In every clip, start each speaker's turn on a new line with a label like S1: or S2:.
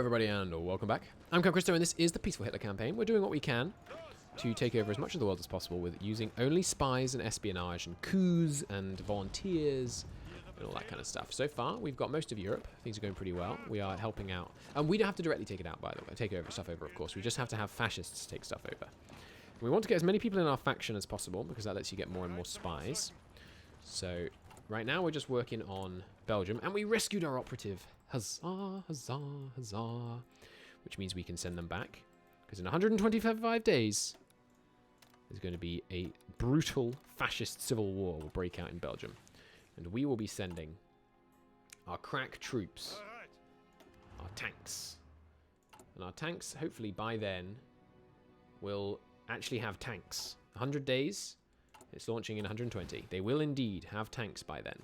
S1: everybody and welcome back. I'm Christo and this is the Peaceful Hitler campaign. We're doing what we can to take over as much of the world as possible with using only spies and espionage and coups and volunteers and all that kind of stuff. So far, we've got most of Europe. Things are going pretty well. We are helping out. And we don't have to directly take it out, by the way. Take over stuff over, of course. We just have to have fascists take stuff over. We want to get as many people in our faction as possible because that lets you get more and more spies. So right now we're just working on Belgium, and we rescued our operative. Huzzah, huzzah, huzzah. Which means we can send them back. Because in 125 days, there's going to be a brutal fascist civil war will break out in Belgium. And we will be sending our crack troops, our tanks. And our tanks, hopefully by then, will actually have tanks. 100 days, it's launching in 120. They will indeed have tanks by then,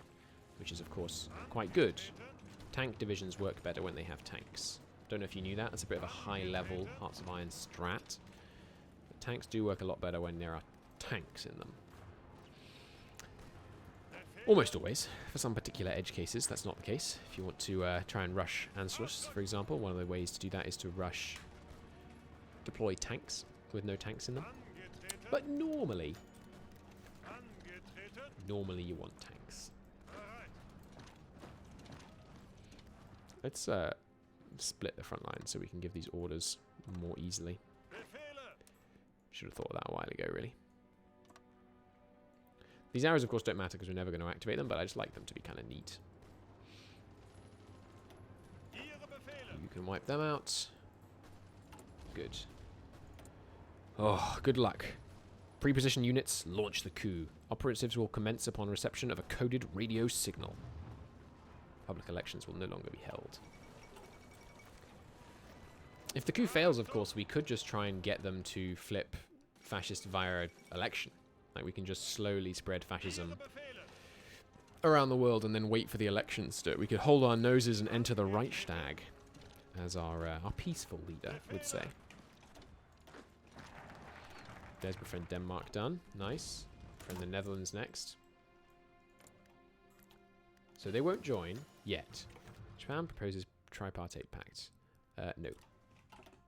S1: which is, of course, quite good. Tank divisions work better when they have tanks. Don't know if you knew that. That's a bit of a high-level Hearts of Iron strat. But tanks do work a lot better when there are tanks in them. Almost always. For some particular edge cases, that's not the case. If you want to try and rush Anschluss, for example, one of the ways to do that is to deploy tanks with no tanks in them. But normally you want tanks. Let's split the front line so we can give these orders more easily. Should have thought of that a while ago, really. These arrows, of course, don't matter because we're never going to activate them, but I just like them to be kind of neat. You can wipe them out. Good. Oh, good luck. Pre-position units, launch the coup. Operatives will commence upon reception of a coded radio signal. Public elections will no longer be held. If the coup fails, of course, we could just try and get them to flip fascist via election. Like, we can just slowly spread fascism around the world and then wait for the elections to... We could hold our noses and enter the Reichstag, as our peaceful leader would say. There's befriend Denmark done. Nice. Befriend the Netherlands next. So they won't join yet. Japan proposes tripartite pact. No.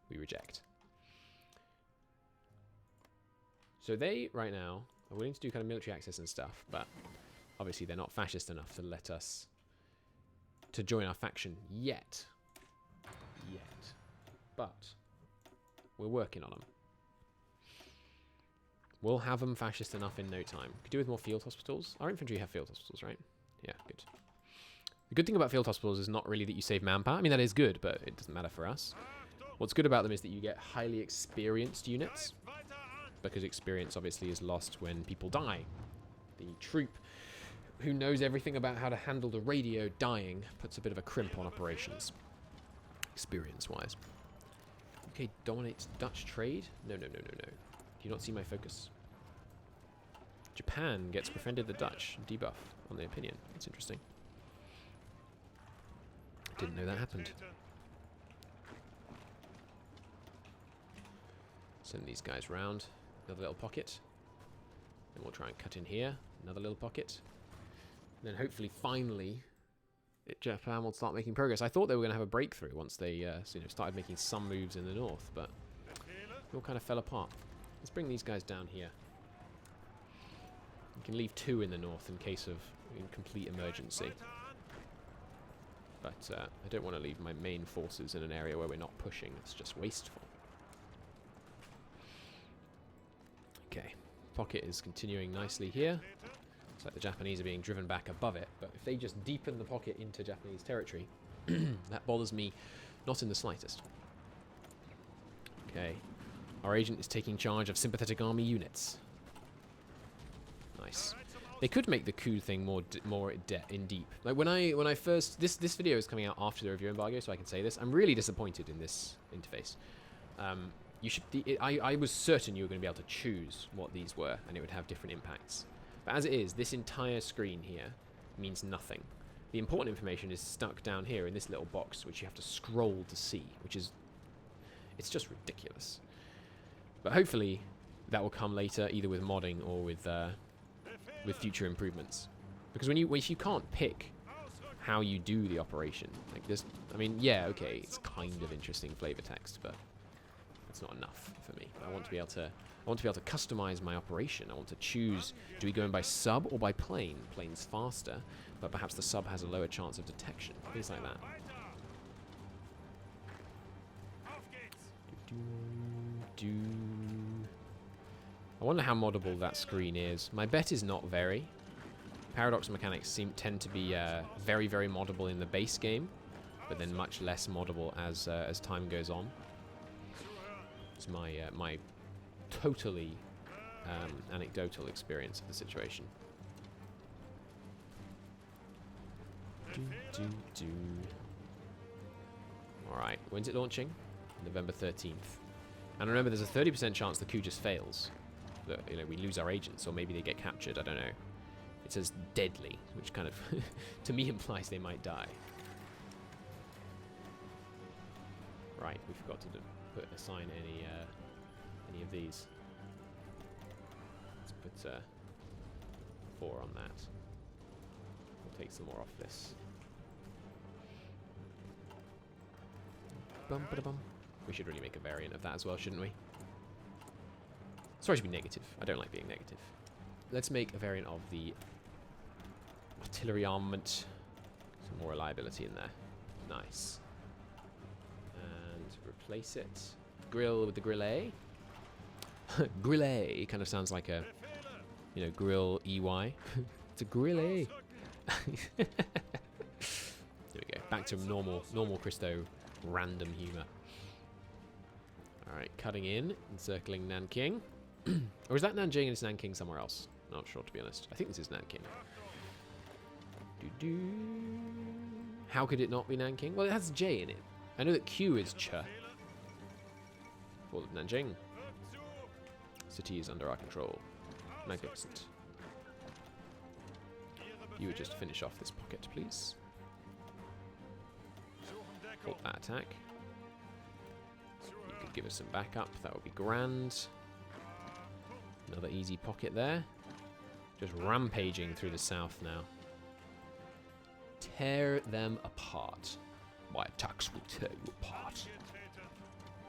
S1: We reject. So they, right now, are willing to do kind of military access and stuff, but obviously they're not fascist enough to let us to join our faction yet. Yet. But we're working on them. We'll have them fascist enough in no time. Could do with more field hospitals. Our infantry have field hospitals, right? Yeah, good. The good thing about field hospitals is not really that you save manpower. I mean, that is good, but it doesn't matter for us. What's good about them is that you get highly experienced units, because experience obviously is lost when people die. The troop who knows everything about how to handle the radio dying puts a bit of a crimp on operations, experience-wise. Okay, dominates Dutch trade? No, no, no, no, no. Do you not see my focus? Japan gets befriended the Dutch. Debuff on the opinion. That's interesting. Didn't know that happened. Send these guys round. Another little pocket. Then we'll try and cut in here. Another little pocket. And then hopefully, finally, Japan will start making progress. I thought they were going to have a breakthrough once they started making some moves in the north, but it all kind of fell apart. Let's bring these guys down here. We can leave 2 in the north in case of complete emergency. But I don't want to leave my main forces in an area where we're not pushing. It's just wasteful. Okay. Pocket is continuing nicely here. It's like the Japanese are being driven back above it. But if they just deepen the pocket into Japanese territory, that bothers me not in the slightest. Okay. Our agent is taking charge of sympathetic army units. Nice. They could make the coup thing more in deep. Like when I first this video is coming out after the review embargo, so I can say this. I'm really disappointed in this interface. I was certain you were going to be able to choose what these were, and it would have different impacts. But as it is, this entire screen here means nothing. The important information is stuck down here in this little box, which you have to scroll to see, which is it's just ridiculous. But hopefully that will come later, either with modding or with future improvements. Because if you can't pick how you do the operation. Like this, I mean, yeah, okay, it's kind of interesting flavor text, but that's not enough for me. I want to be able to customize my operation. I want to choose, do we go in by sub or by plane? Plane's faster, but perhaps the sub has a lower chance of detection. Things like that. I wonder how moddable that screen is. My bet is not very. Paradox mechanics tend to be very, very moddable in the base game, but then much less moddable as time goes on. It's my totally anecdotal experience of the situation. Alright, when's it launching? November 13th. And remember, there's a 30% chance the coup just fails. That, you know, we lose our agents, or maybe they get captured, I don't know. It says deadly, which kind of, to me, implies they might die. Right, we forgot to assign any of these. Let's put 4 on that. We'll take some more off this. Bum, ba-da-bum. We should really make a variant of that as well, shouldn't we? Sorry to be negative. I don't like being negative. Let's make a variant of the artillery armament. Some more reliability in there. Nice. And replace it. Grill with the grillet. Grillet kind of sounds like a, you know, grill EY. It's a grillet. There we go. Back to normal Christo random humor. Alright, cutting in, encircling Nanking. Or is that Nanjing and it's Nanking somewhere else? Not sure, to be honest. I think this is Nanking. How could it not be Nanking? Well, it has J in it. I know that Q is Ch. For Nanjing. City is under our control. Magnificent. You would just finish off this pocket, please. Halt that attack. You could give us some backup. That would be grand. Another easy pocket there. Just rampaging through the south now. Tear them apart. My attacks will tear you apart.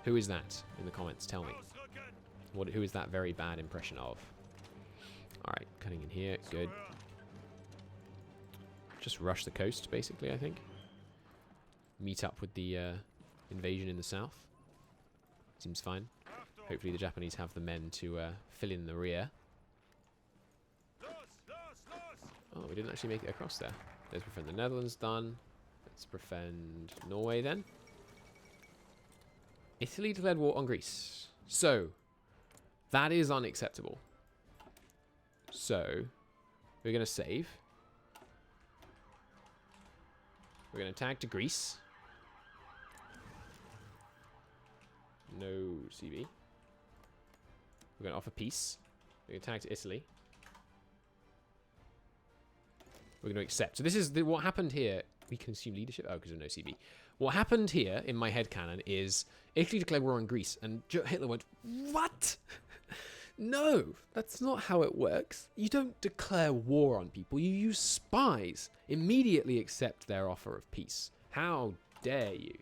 S1: Who is that in the comments? Tell me. Who is that very bad impression of? Alright, cutting in here. Good. Just rush the coast, basically, I think. Meet up with the invasion in the south. Seems fine. Hopefully the Japanese have the men to fill in the rear. Oh, we didn't actually make it across there. Let's befriend the Netherlands done. Let's befriend Norway then. Italy declared war on Greece. So, that is unacceptable. So, we're going to save. We're going to attack to Greece. No CB. We're going to offer peace. We're going to attack to Italy. We're going to accept. So this is what happened here. We can assume leadership. Oh, because of no CB. What happened here in my headcanon is Italy declared war on Greece, and Hitler went, "What? No, that's not how it works. You don't declare war on people. You use spies. Immediately accept their offer of peace. How dare you?"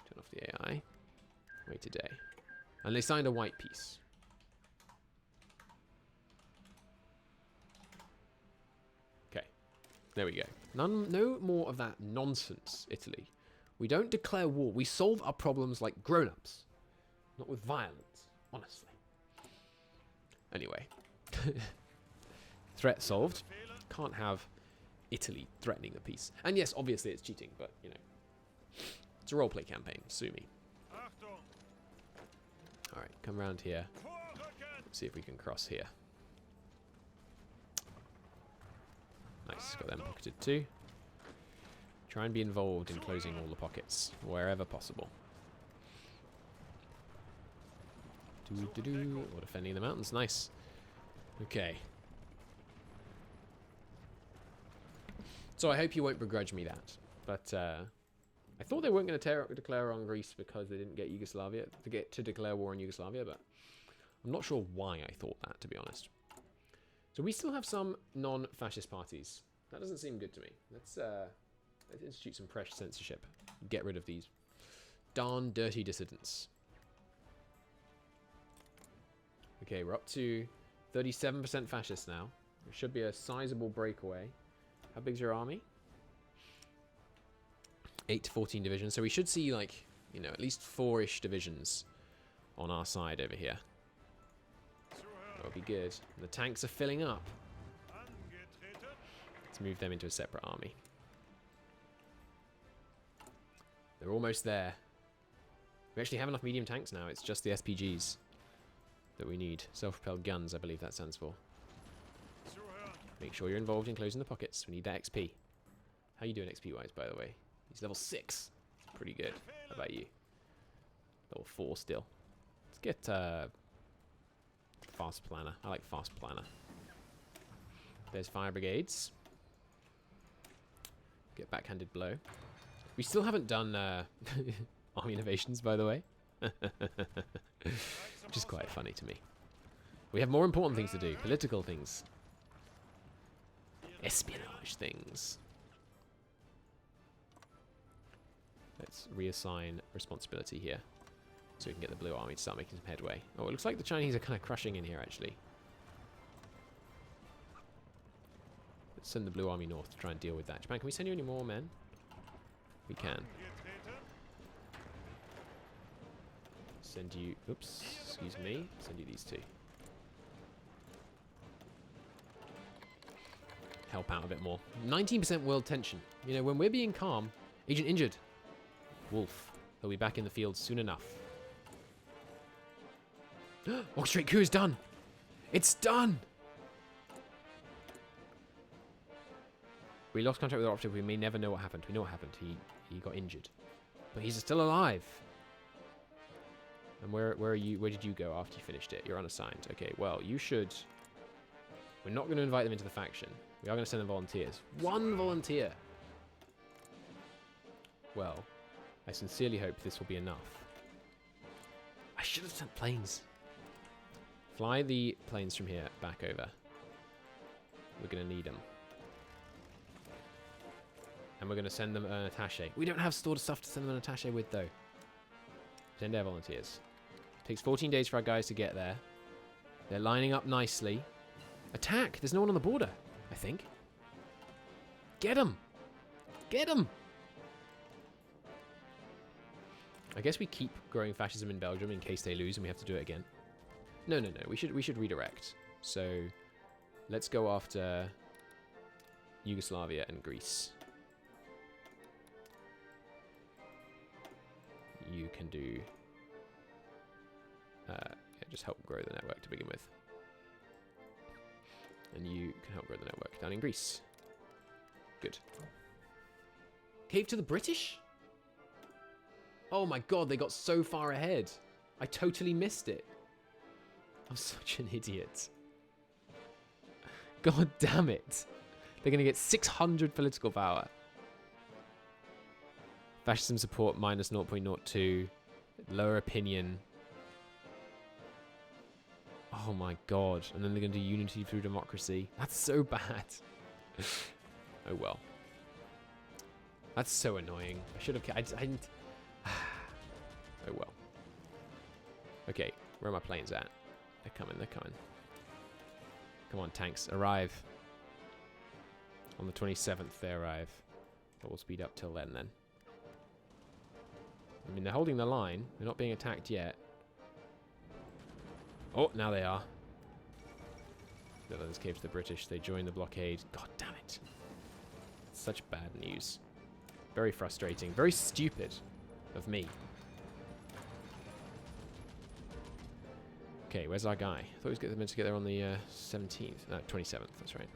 S1: Turn off the AI. Wait a day. And they signed a white peace. Okay. There we go. No more of that nonsense, Italy. We don't declare war. We solve our problems like grown-ups. Not with violence, honestly. Anyway. Threat solved. Can't have Italy threatening the peace. And yes, obviously it's cheating, but, you know. It's a roleplay campaign. Sue me. Alright, come around here. Let's see if we can cross here. Nice, got them pocketed too. Try and be involved in closing all the pockets, wherever possible. Or defending the mountains, nice. Okay. So I hope you won't begrudge me that. But I thought they weren't going to declare on Greece because they didn't get Yugoslavia to declare war on Yugoslavia, but I'm not sure why I thought that, to be honest. So we still have some non-fascist parties That doesn't seem good to me. Let's institute some fresh censorship. Get rid of these darn dirty dissidents. Okay, we're up to 37% fascist now. It should be a sizable breakaway. How big's your army? 8 to 14 divisions. So we should see, like, you know, at least 4-ish divisions on our side over here. That would be good. And the tanks are filling up. Let's move them into a separate army. They're almost there. We actually have enough medium tanks now. It's just the SPGs that we need. Self-propelled guns, I believe that stands for. Make sure you're involved in closing the pockets. We need that XP. How you doing XP-wise, by the way? He's level 6. It's pretty good. How about you? Level 4 still. Let's get fast planner. I like fast planner. There's fire brigades. Get backhanded blow. We still haven't done army innovations, by the way. Which is quite funny to me. We have more important things to do. Political things. Espionage things. Let's reassign responsibility here. So we can get the blue army to start making some headway. Oh, it looks like the Chinese are kind of crushing in here, actually. Let's send the blue army north to try and deal with that. Japan, can we send you any more men? We can. Send you... Oops, excuse me. Send you these two. Help out a bit more. 19% world tension. You know, when we're being calm... Agent injured. Wolf. He'll be back in the field soon enough. Orchestrate coup is done! It's done! We lost contact with our operative. We may never know what happened. We know what happened. He got injured. But he's still alive. And where are you? Where did you go after you finished it? You're unassigned. Okay, well, you should... We're not going to invite them into the faction. We are going to send them volunteers. 1 volunteer! Well, I sincerely hope this will be enough. I should have sent planes. Fly the planes from here back over. We're going to need them. And we're going to send them an attaché. We don't have stored stuff to send them an attaché with, though. Send air volunteers. Takes 14 days for our guys to get there. They're lining up nicely. Attack! There's no one on the border, I think. Get them! Get them! I guess we keep growing fascism in Belgium in case they lose and we have to do it again. No. We should redirect. So let's go after Yugoslavia and Greece. You can do... yeah, just help grow the network to begin with. And you can help grow the network down in Greece. Good. Cave to the British? Oh my god, they got so far ahead. I totally missed it. I'm such an idiot. God damn it. They're going to get 600 political power. Fascism support minus 0.02. Lower opinion. Oh my god. And then they're going to do unity through democracy. That's so bad. Oh well. That's so annoying. I should have... I didn't... Oh well. Okay, where are my planes at? They're coming, they're coming. Come on, tanks, arrive. On the 27th, they arrive. But we'll speed up till then. I mean, they're holding the line. They're not being attacked yet. Oh, now they are. Netherlands cave to the British. They joined the blockade. God damn it. Such bad news. Very frustrating. Very stupid of me. Okay, where's our guy? I thought he was meant to get there on the 17th. No, 27th, that's right.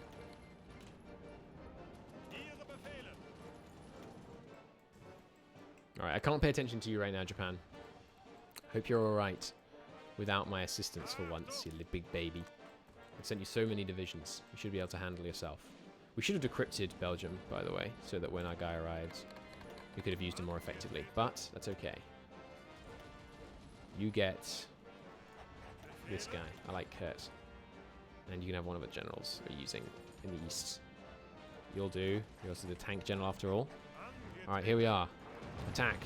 S1: Alright, I can't pay attention to you right now, Japan. Hope you're alright without my assistance for once, you little big baby. I've sent you so many divisions. You should be able to handle yourself. We should have decrypted Belgium, by the way, so that when our guy arrives, we could have used him more effectively. But that's okay. You get this guy. I like Kurt. And you can have one of the generals we're using in the east. You'll do. You're also the tank general after all. Alright, here we are. Attack.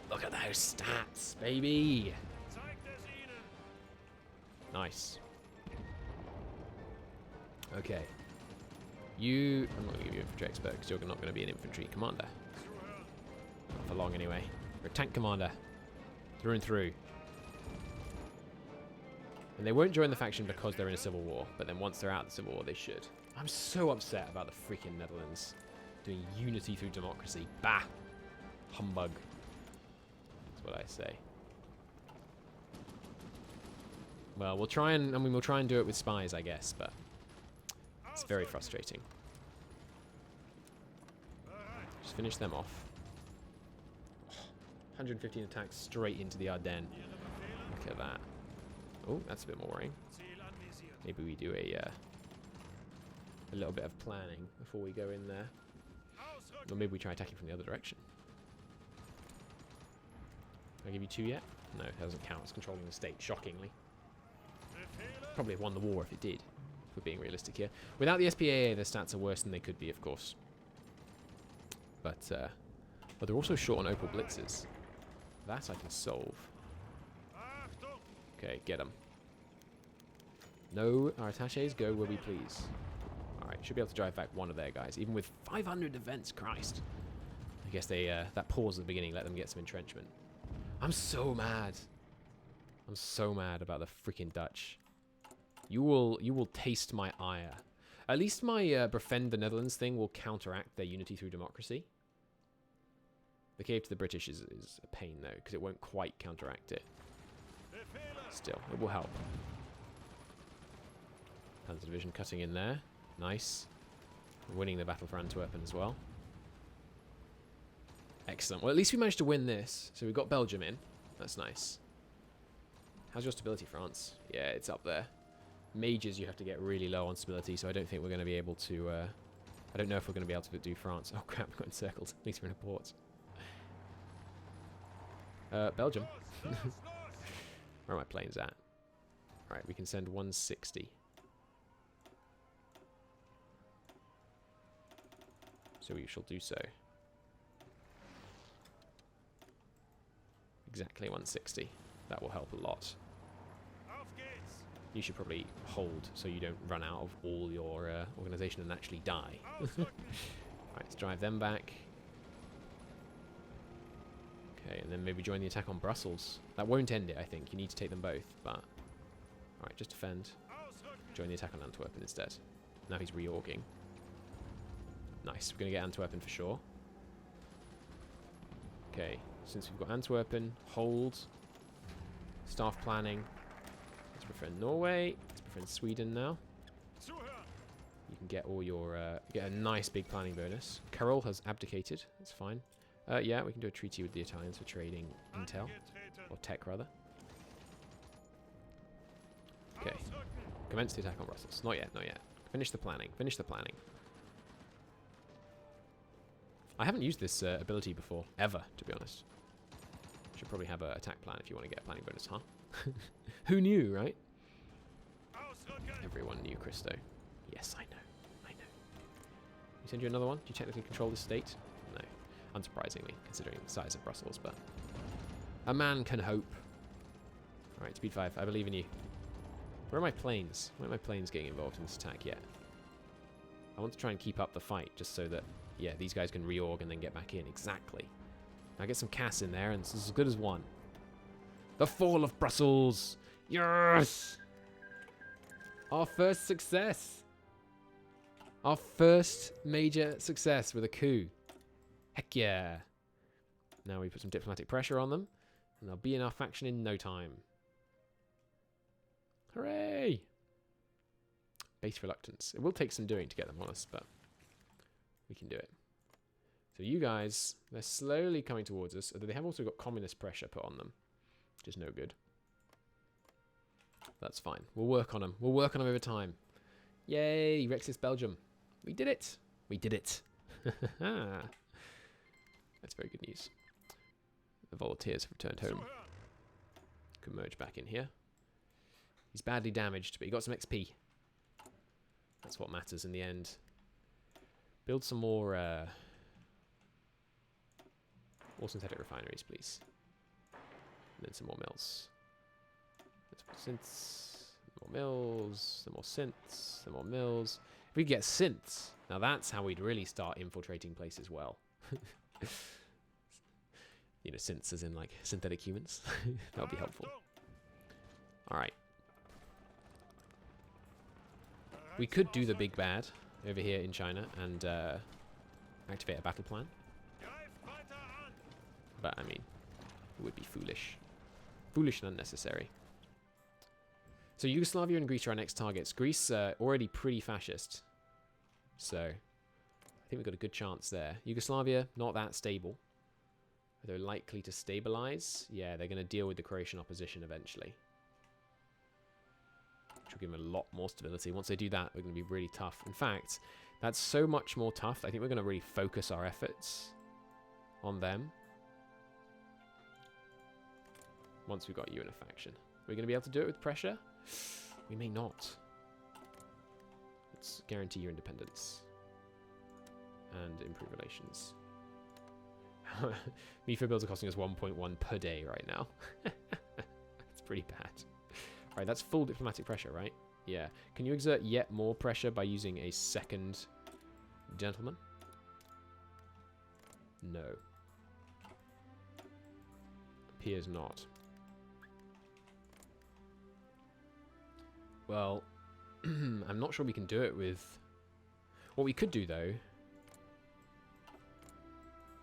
S1: Look at those stats, baby. Nice. Okay. I'm not going to give you infantry expert because you're not going to be an infantry commander. Not for long anyway. You're a tank commander. Through and through. And they won't join the faction because they're in a civil war, but then once they're out of the civil war, they should. I'm so upset about the freaking Netherlands doing unity through democracy. Bah! Humbug. That's what I say. Well, we'll try and do it with spies, I guess, but it's very frustrating. Just finish them off. 115 attacks straight into the Ardennes. Look at that. Oh, that's a bit more worrying. Maybe we do a little bit of planning before we go in there. Or maybe we try attacking from the other direction. Can I give you 2 yet? No, it doesn't count. It's controlling the state, shockingly. Probably have won the war if it did, if we're being realistic here. Without the SPAA, their stats are worse than they could be, of course. But they're also short on Opal Blitzes. That I can solve. Okay, get them. No, our attachés go where we please. Alright, should be able to drive back one of their guys, even with 500 defense, Christ. I guess they, that pause at the beginning let them get some entrenchment. I'm so mad. I'm so mad about the freaking Dutch. You will taste my ire. At least my befriend the Netherlands thing will counteract their unity through democracy. The cave to the British is a pain though, because it won't quite counteract it. Still, it will help. Panzer Division cutting in there. Nice. Winning the battle for Antwerpen as well. Excellent. Well, at least we managed to win this. So we got Belgium in. That's nice. How's your stability, France? Yeah, it's up there. Mages, you have to get really low on stability, so I don't think we're going to be able to... I don't know if we're going to be able to do France. Oh crap, we got encircled. At least we're in a port. Belgium. Where are my planes at? Alright, we can send 160. So we shall do so. Exactly 160. That will help a lot. You should probably hold so you don't run out of all your organisation and actually die. Right, let's drive them back. Okay, and then maybe join the attack on Brussels. That won't end it, I think. You need to take them both, but... Alright, just defend. Join the attack on Antwerpen instead. Now he's reorging. Nice, we're going to get Antwerpen for sure. Okay, since we've got Antwerpen, hold. Staff planning. Let's befriend Norway. Let's befriend Sweden now. You can get all your... get a nice big planning bonus. Carol has abdicated. That's fine. Yeah, we can do a treaty with the Italians for trading intel. Or tech, rather. Okay. Commence the attack on Brussels. Not yet, not yet. Finish the planning. Finish the planning. I haven't used this ability before, ever, to be honest. Should probably have an attack plan if you want to get a planning bonus, huh? Who knew, right? Everyone knew, Christo. Yes, I know. I know. You send you another one? Do you technically control this state? No. Unsurprisingly, considering the size of Brussels, but... A man can hope. Alright, speed 5. I believe in you. Where are my planes? Why are my planes getting involved in this attack yet? I want to try and keep up the fight, just so that, yeah, these guys can reorg and then get back in. Exactly. Now get some CAS in there, and it's as good as one. The fall of Brussels! Yes! Our first success! Our first major success with a coup. Heck yeah! Now we put some diplomatic pressure on them, and they'll be in our faction in no time. Hooray! Base reluctance. It will take some doing to get them honest, but we can do it. So you guys, they're slowly coming towards us, although they have also got communist pressure put on them, which is no good. That's fine. We'll work on them. We'll work on them over time. Yay! Rexis Belgium. We did it! We did it! That's very good news. The volunteers have returned home. Can merge back in here. He's badly damaged, but he got some XP. That's what matters in the end. Build some more synthetic refineries, please. And then some more mills. Some more synths, more mills, some more synths, some more mills. If we get synths, now that's how we'd really start infiltrating places well. You know, synths as in like synthetic humans. That would be helpful. Alright. We could do the big bad over here in China and activate a battle plan. But, I mean, it would be foolish. Foolish and unnecessary. So Yugoslavia and Greece are our next targets. Greece already pretty fascist. So, I think we've got a good chance there. Yugoslavia, not that stable. Are they likely to stabilize? Yeah, they're going to deal with the Croatian opposition eventually. Which will give them a lot more stability. Once they do that, we're going to be really tough. In fact, that's so much more tough. I think we're going to really focus our efforts on them. Once we've got you in a faction. Are we going to be able to do it with pressure? We may not. Let's guarantee your independence. And improve relations. MIFO builds are costing us 1.1 per day right now. That's pretty bad. Alright, that's full diplomatic pressure, right? Yeah. Can you exert yet more pressure by using a second gentleman? No. Appears not. Well, I'm not sure we can do it with... What we could do, though,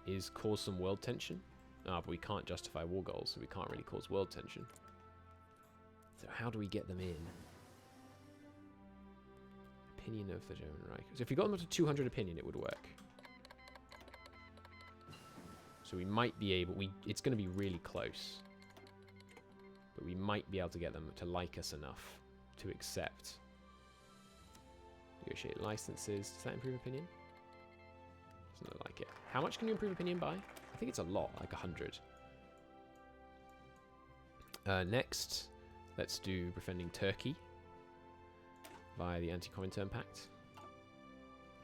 S1: is cause some world tension. Ah, but we can't justify war goals, so we can't really cause world tension. So how do we get them in? Opinion of the German Reich. So if we got them up to 200 opinion, it would work. So we might be able... It's going to be really close. But we might be able to get them to like us enough to accept. Negotiate licenses. Does that improve opinion? Doesn't look like it. How much can you improve opinion by? I think it's a lot, like 100. Next, let's do befriending Turkey via the Anti-Comintern Pact.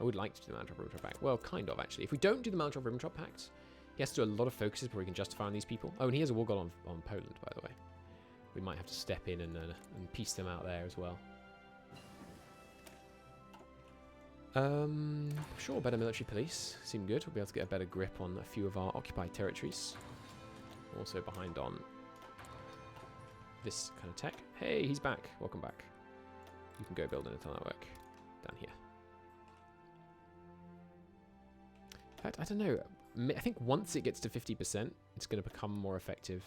S1: I would like to do the Molotov-Ribbentrop Pact. Well, kind of, actually. If we don't do the Molotov-Ribbentrop Pact, he has to do a lot of focuses before we can justify on these people. Oh, and he has a war goal on Poland, by the way. We might have to step in and piece them out there as well. Sure, better military police. Seem good. We'll be able to get a better grip on a few of our occupied territories. Also behind on this kind of tech. Hey, he's back. Welcome back. You can go build an internal network down here. In fact, I don't know. I think once it gets to 50%, it's going to become more effective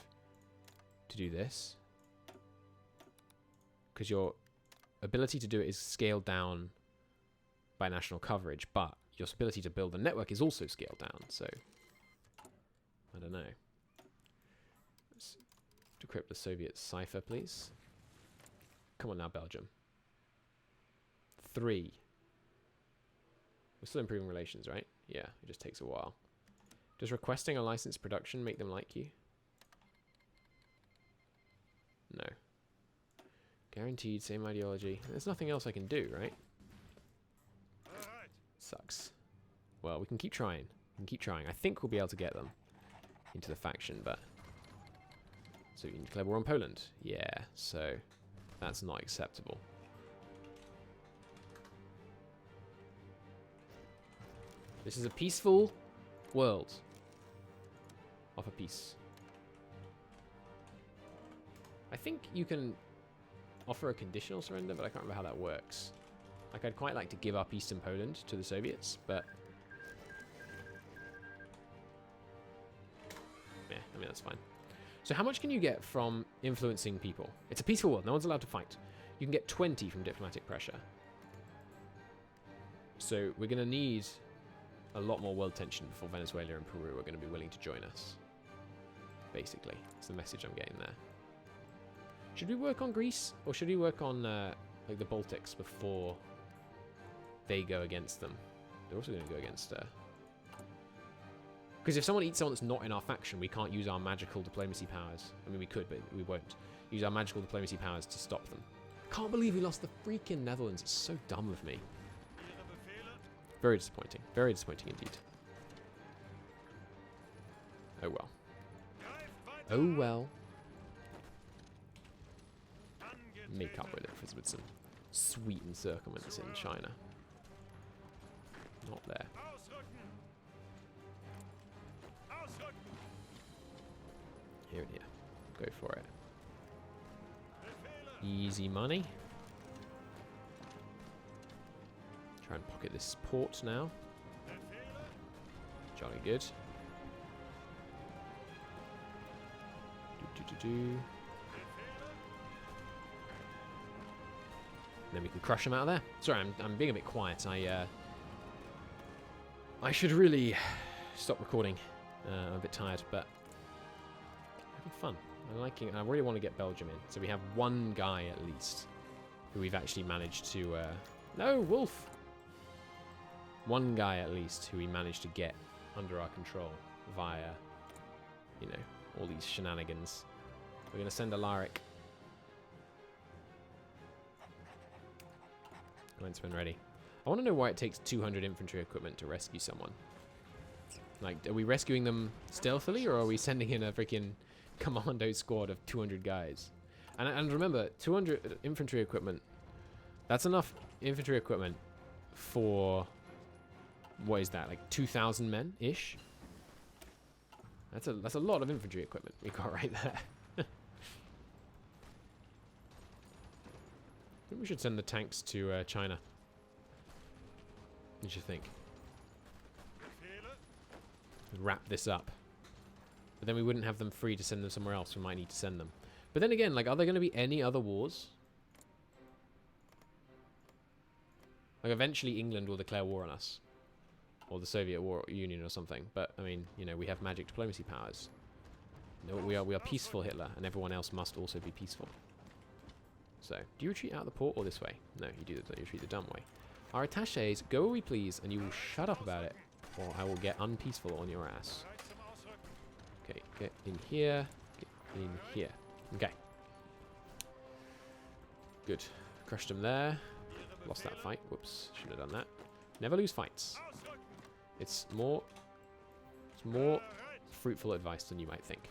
S1: to do this. Because your ability to do it is scaled down by national coverage, but your ability to build a network is also scaled down, so I don't know. Let's decrypt the Soviet cipher, please. Come on now, Belgium. 3. We're still improving relations, right? Yeah, it just takes a while. Does requesting a licensed production make them like you? No. Guaranteed, same ideology. There's nothing else I can do, right? Sucks. Well, we can keep trying. We can keep trying. I think we'll be able to get them into the faction, but... So you can declare war on Poland. Yeah, so that's not acceptable. This is a peaceful world. Offer peace. I think you can offer a conditional surrender, but I can't remember how that works. Like, I'd quite like to give up Eastern Poland to the Soviets, but... Yeah, I mean, that's fine. So how much can you get from influencing people? It's a peaceful world. No one's allowed to fight. You can get 20 from diplomatic pressure. So we're going to need a lot more world tension before Venezuela and Peru are going to be willing to join us. Basically. That's the message I'm getting there. Should we work on Greece? Or should we work on, like, the Baltics before they go against them? They're also going to go against... Because if someone eats someone that's not in our faction, we can't use our magical diplomacy powers. I mean, we could, but we won't. Use our magical diplomacy powers to stop them. Can't believe we lost the freaking Netherlands. It's so dumb of me. Very disappointing. Very disappointing indeed. Oh well. Oh well. Make up with it with some sweet encirclements in China. Not there. Here and here. Go for it. Easy money. Try and pocket this port now. Jolly good. Then we can crush them out of there. Sorry, I'm being a bit quiet. I should really stop recording. I'm a bit tired, but having fun. I'm liking it. I really want to get Belgium in. So we have one guy at least who we've actually managed to... no, Wolf! One guy at least who we managed to get under our control via, you know, all these shenanigans. We're going to send Alaric. When ready. I want to know why it takes 200 infantry equipment to rescue someone. Like, are we rescuing them stealthily, or are we sending in a freaking commando squad of 200 guys? And remember, 200 infantry equipment, that's enough infantry equipment for, what is that, like 2,000 men-ish? That's a lot of infantry equipment we got right there. I think we should send the tanks to China. What do you think? Wrap this up. But then we wouldn't have them free to send them somewhere else. We might need to send them. But then again, like, are there going to be any other wars? Like, eventually England will declare war on us. Or the Soviet Union or something. But, I mean, you know, we have magic diplomacy powers. No, we are peaceful, Hitler, and everyone else must also be peaceful. So, do you retreat out of the port or this way? No, you retreat the dumb way. Our attaches, go away please, and you will shut up about it, or I will get unpeaceful on your ass. Okay, get in here, get in here. Okay. Good. Crushed him there. Lost that fight. Whoops, shouldn't have done that. Never lose fights. It's more fruitful advice than you might think.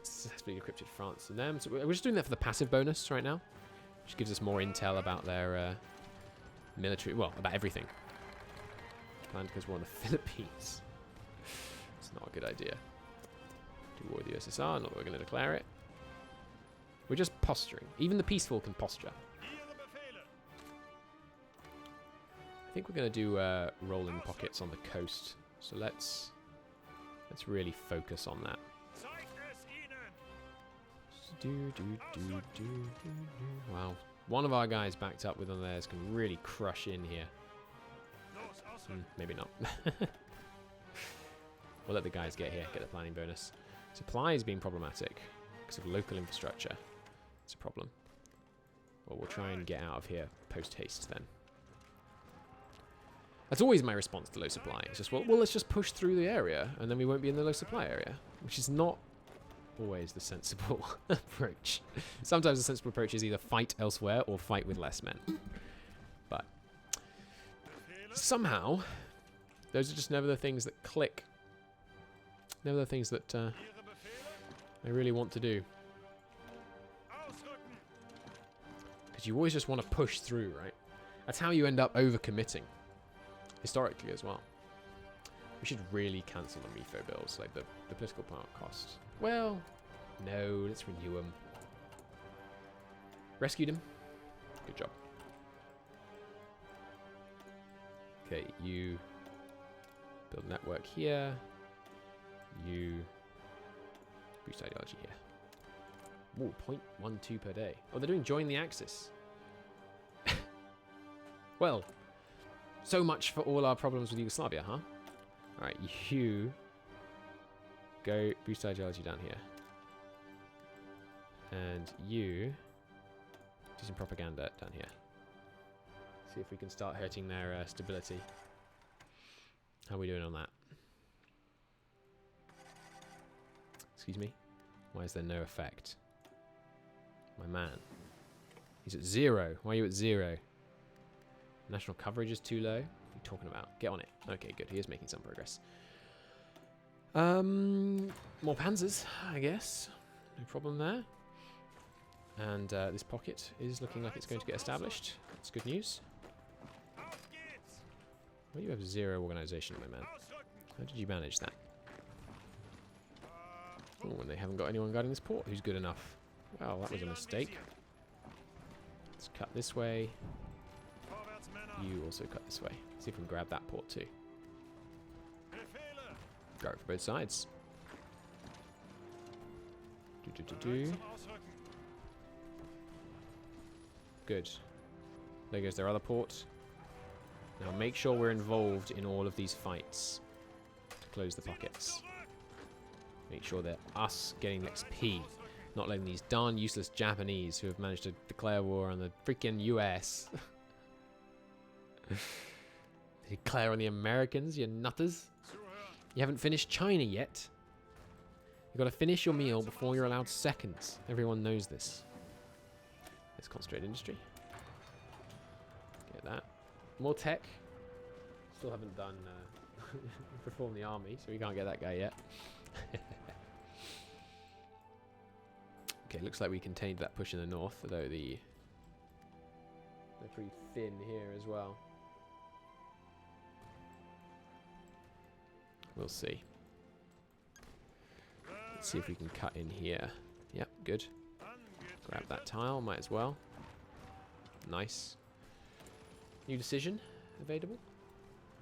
S1: Successfully decrypted France and them. So we're just doing that for the passive bonus right now, which gives us more intel about their military, well, about everything. Planned because we're on the Philippines. It's not a good idea. Do war with the USSR, not that we're going to declare it. We're just posturing. Even the peaceful can posture. I think we're going to do rolling pockets on the coast. So let's really focus on that. Wow. One of our guys backed up with one of theirs can really crush in here. Maybe not. We'll let the guys get here, get the planning bonus. Supply is being problematic because of local infrastructure. It's a problem. Well, we'll try and get out of here post-haste then. That's always my response to low supply. It's just, well, let's just push through the area and then we won't be in the low supply area, which is not always the sensible approach. Sometimes the sensible approach is either fight elsewhere or fight with less men. But somehow, those are just never the things that click. Never the things that I really want to do. Because you always just want to push through, right? That's how you end up overcommitting. Historically as well. We should really cancel the MIFO bills, like the political power cost. Well, no, let's renew them. Rescued him. Good job. Okay, you build network here. You boost ideology here. Ooh, 0.12 per day. Oh, they're doing join the Axis. Well, so much for all our problems with Yugoslavia, huh? Alright, you go boost ideology down here. And you do some propaganda down here. See if we can start hurting their stability. How are we doing on that? Excuse me? Why is there no effect? My man. He's at 0. Why are you at 0? National coverage is too low. What are you talking about? Get on it. Okay, good. He is making some progress. More panzers, I guess. No problem there. And this pocket is looking like it's going to get established. That's good news. Well, you have 0 organization, my man. How did you manage that? Oh, and they haven't got anyone guarding this port who's good enough. Well, that was a mistake. Let's cut this way. You also cut this way. See if we can grab that port too. Go for both sides. Good. There goes their other port. Now make sure we're involved in all of these fights to close the pockets. Make sure they're us getting XP, not letting these darn useless Japanese who have managed to declare war on the freaking US. They declare on the Americans, you nutters. You haven't finished China yet. You've got to finish your meal before you're allowed seconds. Everyone knows this. Let's concentrate industry. Get that. More tech. Still haven't done perform the army, so we can't get that guy yet. Okay, looks like we contained that push in the north, although they're pretty thin here as well. We'll see. Let's see if we can cut in here. Yep, good. Grab that tile, might as well. Nice. New decision available.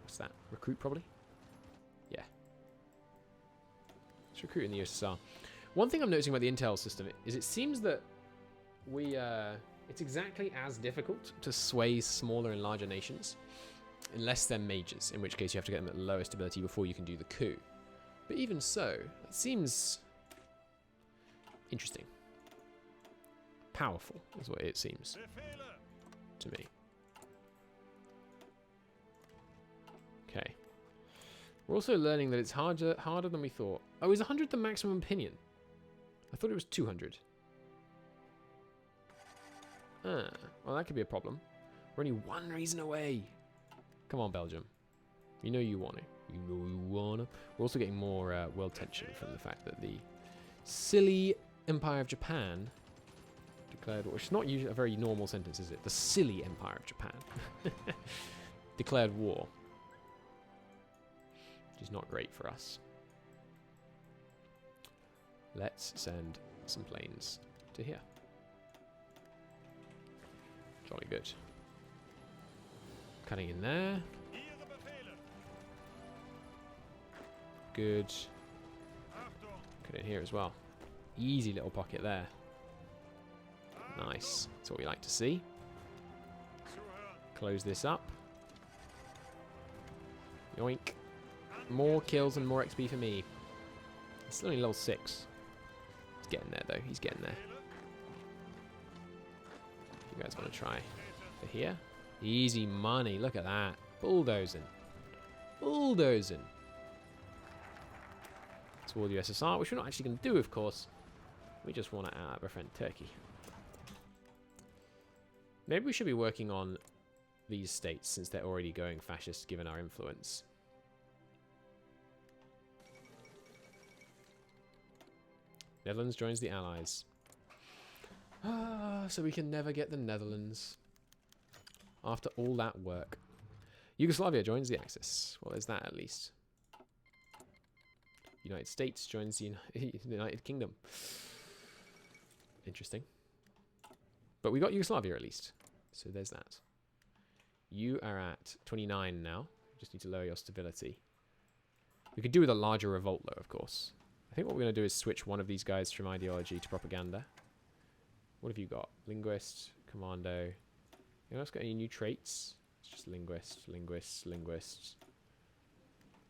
S1: What's that? Recruit, probably? Yeah. Let's recruit in the USSR. One thing I'm noticing about the intel system is it seems that it's exactly as difficult to sway smaller and larger nations, unless they're majors, in which case you have to get them at lowest ability before you can do the coup. But even so, it seems interesting. Powerful is what it seems to me. Okay. We're also learning that it's harder than we thought. Oh, is 100 the maximum opinion? I thought it was 200. Ah, well that could be a problem. We're only one reason away. Come on, Belgium. You know you want to. You know you want to. We're also getting more world tension from the fact that the silly Empire of Japan declared, which is not usually a very normal sentence, is it? The silly Empire of Japan declared war. Which is not great for us. Let's send some planes to here. Jolly good. Cutting in there. Good. Cut in here as well. Easy little pocket there. Nice. That's what we like to see. Close this up. Yoink. More kills and more XP for me. He's still only level 6. He's getting there though. He's getting there. You guys want to try for here? Easy money. Look at that. Bulldozing. Bulldozing. Toward the USSR, which we're not actually going to do, of course. We just want to befriend Turkey. Maybe we should be working on these states since they're already going fascist given our influence. Netherlands joins the Allies. So we can never get the Netherlands. After all that work. Yugoslavia joins the Axis. Well, there's that at least. United States joins the United Kingdom. Interesting. But we got Yugoslavia at least. So there's that. You are at 29 now. Just need to lower your stability. We could do with a larger revolt though, of course. I think what we're going to do is switch one of these guys from ideology to propaganda. What have you got? Linguist, commando. Anyone else got any new traits? It's just linguist, linguists, linguists.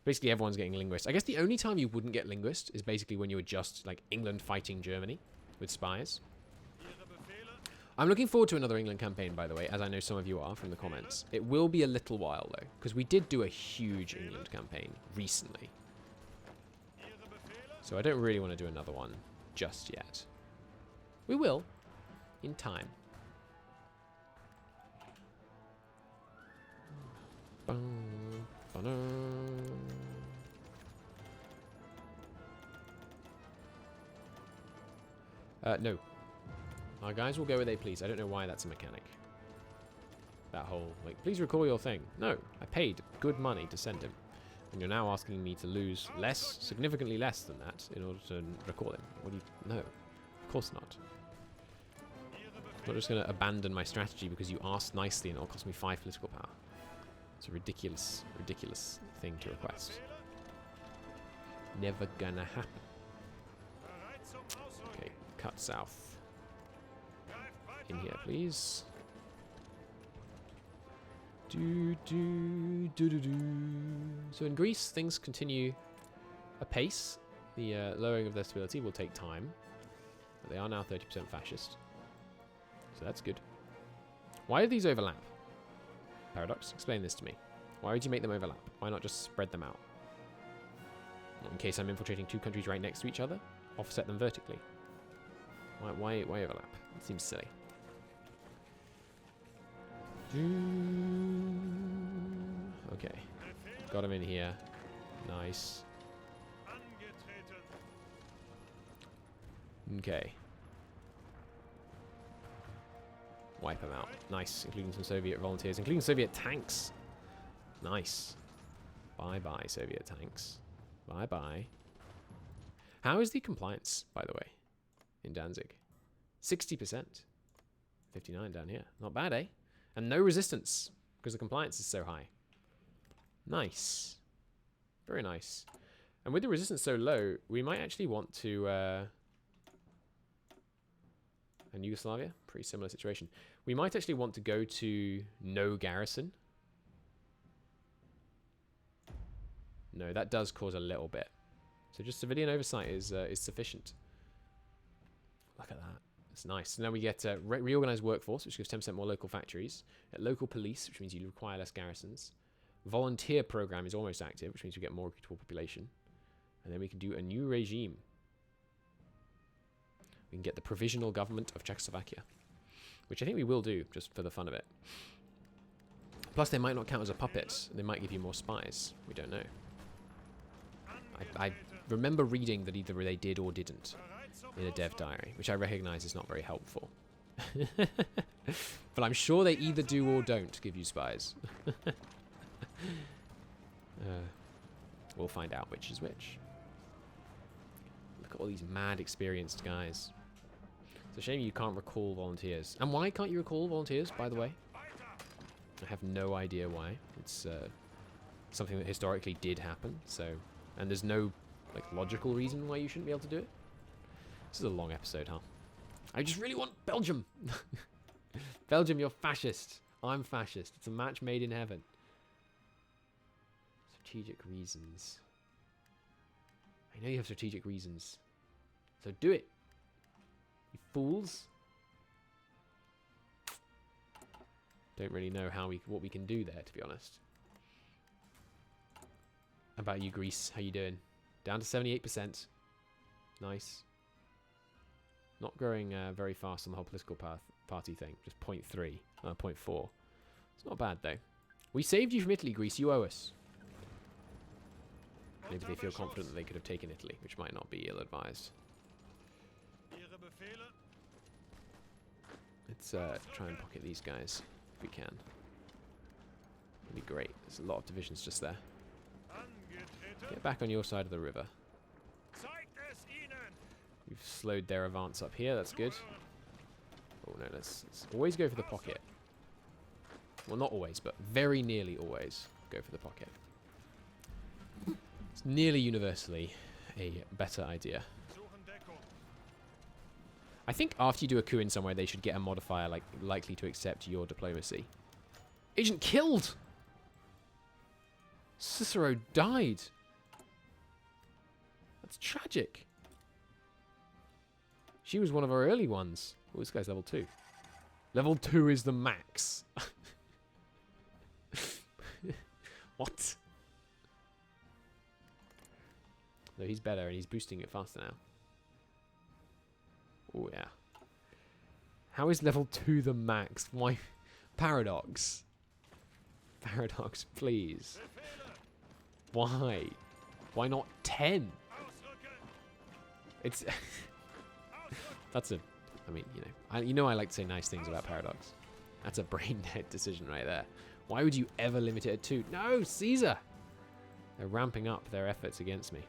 S1: Basically everyone's getting linguist. I guess the only time you wouldn't get linguist is basically when you were just like England fighting Germany with spies. I'm looking forward to another England campaign, by the way, as I know some of you are from the comments. It will be a little while though, because we did do a huge England campaign recently. So I don't really want to do another one just yet. We will, in time. No. Our guys will go where they please. I don't know why that's a mechanic. That whole, like, please recall your thing. No, I paid good money to send him. And you're now asking me to lose less, significantly less than that, in order to recall him. What do you... No. Of course not. I'm not just going to abandon my strategy because you asked nicely and it'll cost me 5 political power. It's a ridiculous, ridiculous thing to request. Never gonna happen. Okay, cut south. In here, please. So in Greece, things continue apace. The lowering of their stability will take time. But they are now 30% fascist. So that's good. Why do these overlap? Paradox, explain this to me. Why would you make them overlap? Why not just spread them out? In case I'm infiltrating 2 countries right next to each other, offset them vertically. Why overlap? It seems silly. Okay. Got him in here. Nice. Okay. Wipe them out. Nice. Including some Soviet volunteers. Including Soviet tanks. Nice. Bye-bye, Soviet tanks. Bye-bye. How is the compliance, by the way, in Danzig? 60%. 59 down here. Not bad, eh? And no resistance, because the compliance is so high. Nice. Very nice. And with the resistance so low, we might actually want to... and Yugoslavia, pretty similar situation. We might actually want to go to no garrison. No, that does cause a little bit. So just civilian oversight is sufficient. Look at that. It's nice. So now we get reorganized workforce, which gives 10% more local factories. Local police, which means you require less garrisons. Volunteer program is almost active, which means we get more reputable population. And then we can do a new regime. We can get the provisional government of Czechoslovakia, which I think we will do, just for the fun of it. Plus, they might not count as a puppet. They might give you more spies. We don't know. I remember reading that either they did or didn't in a dev diary, which I recognize is not very helpful. But I'm sure they either do or don't give you spies. We'll find out which is which. Look at all these mad, experienced guys. It's a shame you can't recall volunteers. And why can't you recall volunteers, by the way? I have no idea why. It's something that historically did happen, so... And there's no, like, logical reason why you shouldn't be able to do it. This is a long episode, huh? I just really want Belgium! Belgium, you're fascist. I'm fascist. It's a match made in heaven. Strategic reasons. I know you have strategic reasons. So do it. You fools. Don't really know what we can do there, to be honest. How about you, Greece? How you doing? Down to 78%. Nice. Not growing very fast on the whole political party thing. Just 0.3. 0.4. It's not bad, though. We saved you from Italy, Greece. You owe us. Maybe they feel confident that they could have taken Italy, which might not be ill-advised. Let's try and pocket these guys, if we can. That'd be great. There's a lot of divisions just there. Get back on your side of the river. We've slowed their advance up here. That's good. Oh, no. Let's always go for the pocket. Well, not always, but very nearly always go for the pocket. It's nearly universally a better idea. I think after you do a coup in somewhere, they should get a modifier like likely to accept your diplomacy. Agent killed! Cicero died! That's tragic. She was one of our early ones. Oh, this guy's level 2. Level 2 is the max. What? No, he's better and he's boosting it faster now. Oh, yeah. How is level 2 the max? Why? Paradox. Paradox, please. Why? Why not 10? It's... That's a... I mean, you know I like to say nice things about Paradox. That's a brain-dead decision right there. Why would you ever limit it at 2? No, Caesar! They're ramping up their efforts against me.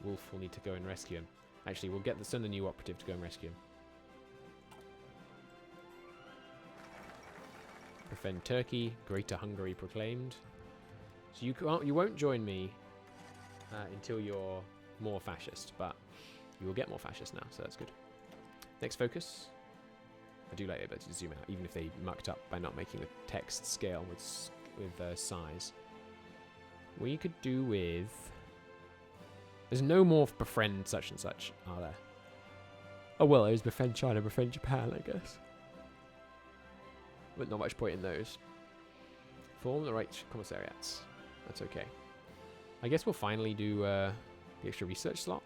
S1: Wolf will need to go and rescue him. Actually, we'll send the new operative to go and rescue him. Defend Turkey, Greater Hungary proclaimed. So you won't join me until you're more fascist, but you will get more fascist now, so that's good. Next focus. I do like the ability to zoom out, even if they mucked up by not making the text scale with size. What you could do with... There's no more befriend such and such, are there? Oh well, there's befriend China, befriend Japan, I guess. But not much point in those. Form the right commissariats. That's okay. I guess we'll finally do the extra research slot.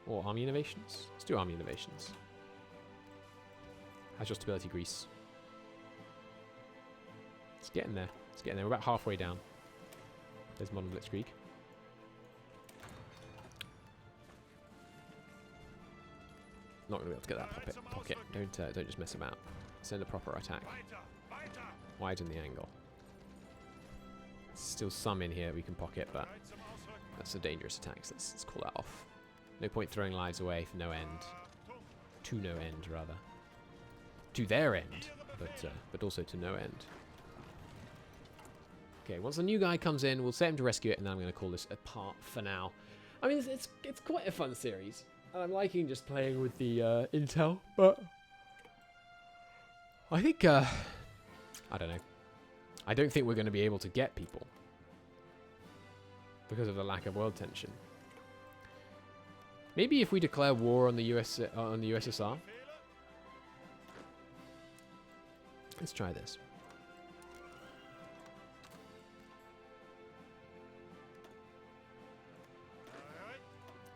S1: Or army innovations. Let's do army innovations. How's your stability, Greece? It's getting there. It's getting there. We're about halfway down. There's modern blitzkrieg. Not going to be able to get that pocket. Don't just mess about. Send a proper attack. Widen the angle. Still some in here we can pocket, but that's a dangerous attack, so let's call that off. No point throwing lives away for no end. To no end, rather. To their end, but also to no end. Okay, once the new guy comes in, we'll set him to rescue it, and then I'm going to call this a part for now. I mean, it's quite a fun series. And I'm liking just playing with the intel, but I think, I don't know. I don't think we're going to be able to get people because of the lack of world tension. Maybe if we declare war on the USSR. Let's try this.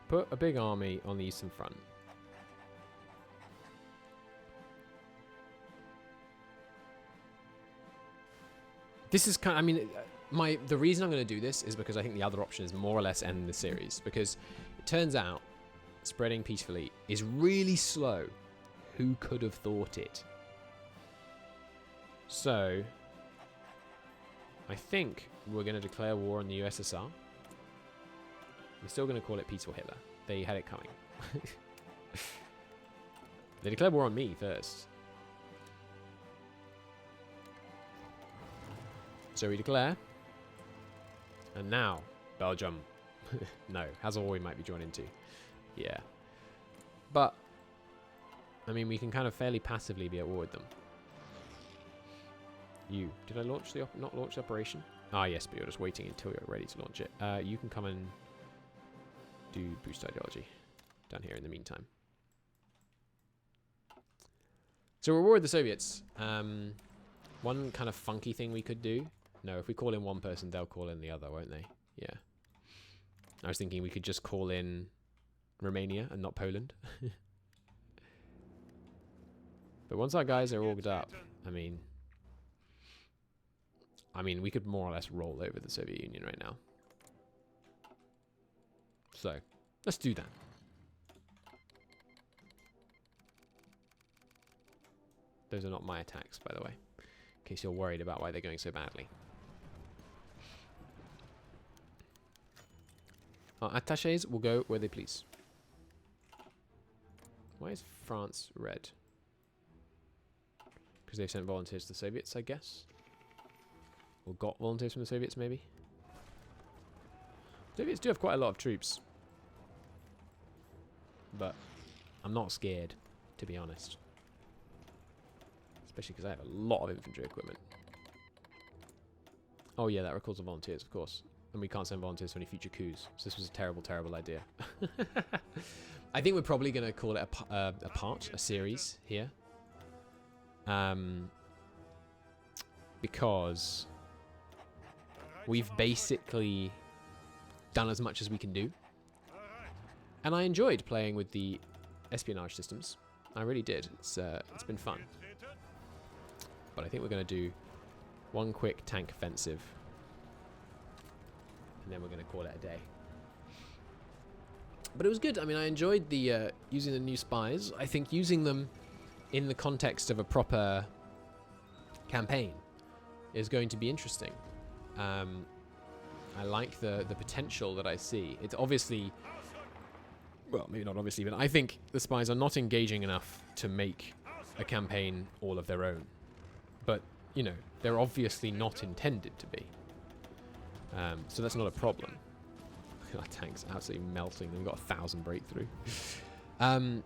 S1: Put a big army on the Eastern Front. This is kind of, I mean, the reason I'm going to do this is because I think the other option is more or less end the series. Because it turns out spreading peacefully is really slow. Who could have thought it? So, I think we're going to declare war on the USSR. We're still going to call it Peaceful Hitler. They had it coming. They declared war on me first. So we declare. And now, Belgium. No, HOI4 might be joined into. Yeah. But, I mean, we can kind of fairly passively be at war with them. You. Did I launch the not launch the operation? Ah, yes, but you're just waiting until you're ready to launch it. You can come and do boost ideology down here in the meantime. So we're at war with the Soviets. One kind of funky thing we could do. No, if we call in one person, they'll call in the other, won't they? Yeah. I was thinking we could just call in Romania and not Poland. But once our guys are orged up, I mean, we could more or less roll over the Soviet Union right now. So, let's do that. Those are not my attacks, by the way. In case you're worried about why they're going so badly. Our attachés will go where they please. Why is France red? Because they've sent volunteers to the Soviets, I guess. Or got volunteers from the Soviets, maybe. Soviets do have quite a lot of troops. But I'm not scared, to be honest. Especially because I have a lot of infantry equipment. Oh yeah, that recalls the volunteers, of course. And we can't send volunteers to any future coups. So this was a terrible, terrible idea. I think we're probably going to call it a series here. Because we've basically done as much as we can do. And I enjoyed playing with the espionage systems. I really did. It's been fun. But I think we're going to do One quick tank offensive. And then we're going to call it a day. But it was good. I mean, I enjoyed the using the new spies. I think using them in the context of a proper campaign is going to be interesting. I like the potential that I see. It's obviously, well, maybe not obviously, but I think the spies are not engaging enough to make a campaign all of their own. But, you know, they're obviously not intended to be. So that's not a problem. Our tank's absolutely melting. We've got 1,000 breakthrough. You know,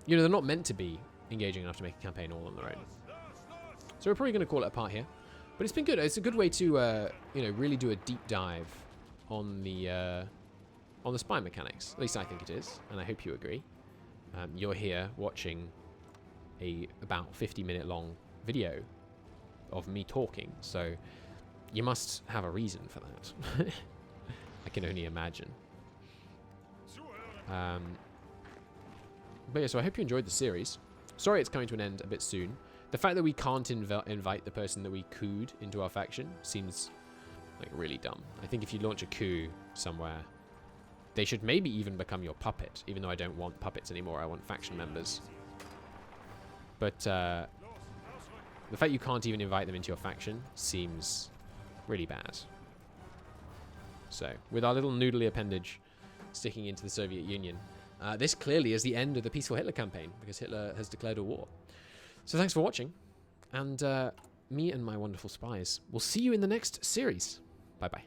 S1: they're not meant to be engaging enough to make a campaign all on their own. So we're probably going to call it a part here. But it's been good. It's a good way to, you know, really do a deep dive on the spy mechanics. At least I think it is, and I hope you agree. You're here watching a about 50-minute long video of me talking, so you must have a reason for that. I can only imagine. But yeah, so I hope you enjoyed the series. Sorry it's coming to an end a bit soon. The fact that we can't invite the person that we couped into our faction seems like really dumb. I think if you launch a coup somewhere, they should maybe even become your puppet, even though I don't want puppets anymore. I want faction members. But the fact you can't even invite them into your faction seems really bad. So, with our little noodly appendage sticking into the Soviet Union, this clearly is the end of the Peaceful Hitler campaign, because Hitler has declared a war. So thanks for watching, and me and my wonderful spies will see you in the next series. Bye-bye.